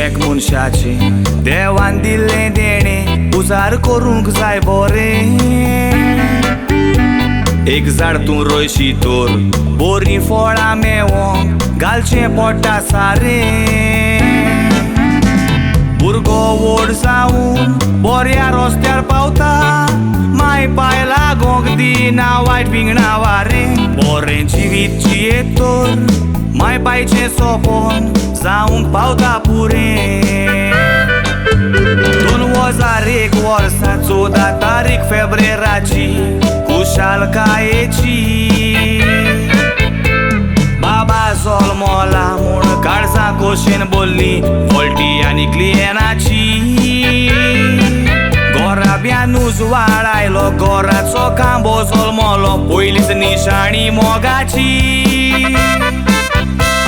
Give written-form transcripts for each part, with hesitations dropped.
एक मनशाचे देवान दिल्ले देणे उजार करूंक जाय बरे. एक झाड तूं रोयशी तोर बरी फळां मेवोंक घालचें पडटा सारे. भुरगो व्हड जावन बऱ्या रस्त्यार पावता माय पाय लागोंक दिना वायट विंगणा वारे. बरें जिवीत जियेत तर माय पायचें सोपोन जावंक पावता पुरें. 2001 वर्सा 14 तारीख फेब्रेराची कुशालकायेची. बाबा जल्मला म्हूण काळजां कोशेन बोल्ली वॉल्टी आनी क्लियनाची. घोराब्यान उजवाड आयलो घोराचो खांबो जल्मलो पयलींच निशाणी मोगाची.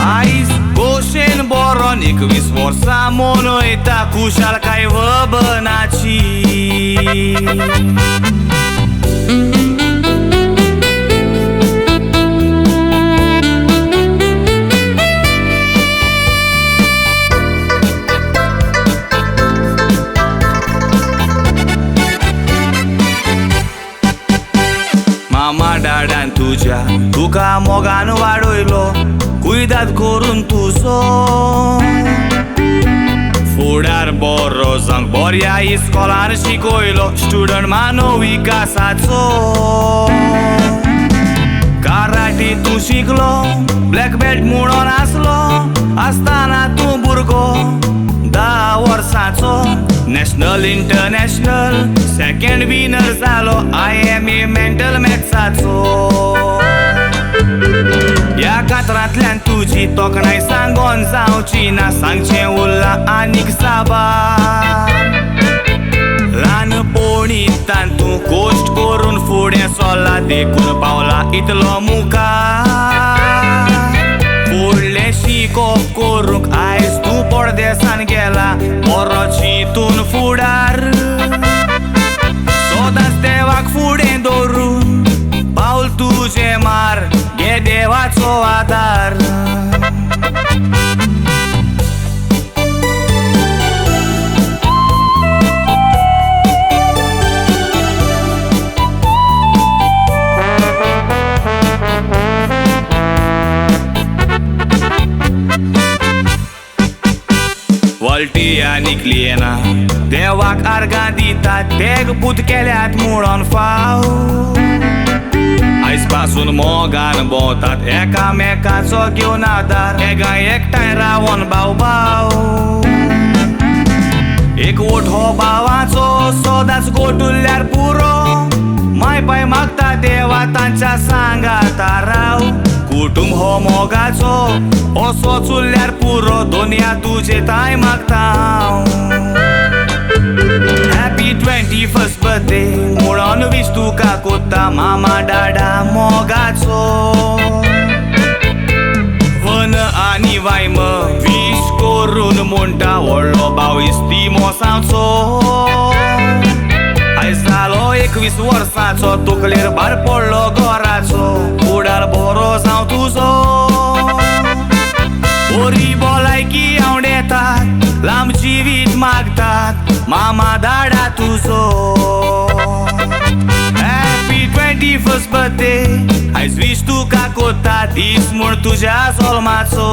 आयज कोशेन बरो 21 वर्सां मनयता कुशालकाय वबनाची. मामा डाडान तुज्या तुका मोगान वाडयलो कुयदाद करून तुजो. फुडार बरो जावंक बऱ्या इस्कॉलार शिकयलो स्टुडंट मानव विकासाचो. काराटे तूं शिकलो ब्लॅक बेल्ट म्हणून आसलो आसतना तूं भुरगो 10 वर्सांचो. नॅशनल इंटरनॅशनल सेकंड विनर जालो IMA मेंटल मॅथ्साचो. ह्या कातरांतल्यान तुजी तोखणाय सांगोन जावची ना सांगचें उरलां आनीक साबार. ल्हानपणींतल्यान तूं कोश्ट करून फुडें चल्ला देखून पावला इतलो मुखार. फुडलें शिकोवप करूंक आयज तूं परदेसान गेला बरो चिंतून फुडार. सदांच देवाक फुडें दवरून पावल तुजें मार घे देवाचो आदार. वॉल्टी आनी क्लियना देवाक आर्गां दितात तेगपूत केल्यात म्हणून फाव. आयज पासून मोगान भोंवतात एकामेकाचो घेवन आदार एगाय एकठांय रावोन भाव भाव. एक वोट हो भावाचो सदांच गोटुल्ल्यार पुरो. माय पाय मागता देवा तांच्या सांगाता राव. कुटुंब हो मोगाचो असो चुल्ल्यार पुरो दोनया तुजे ताय मागता हांव. हॅपी 21st बर्थडे म्हणून वीश तुका कोत्ता मामा डाडा मोगाचो. वन आनी वायम वीश करून म्हणटा व्हडलो भाव इस्तिमो सावचो. आयज जालो 21 वर्साचो तकलेर भार पडलो घोराचो. फुडार बरो जावं तुजो. बरी भलायकी आवडेतात लांब जिवीत मागतात मामा डाडा तुजो. हॅपी 21st बर्थडे आयज वीश तुका कोत्ता दीस म्हूण तुज्या जल्माचो.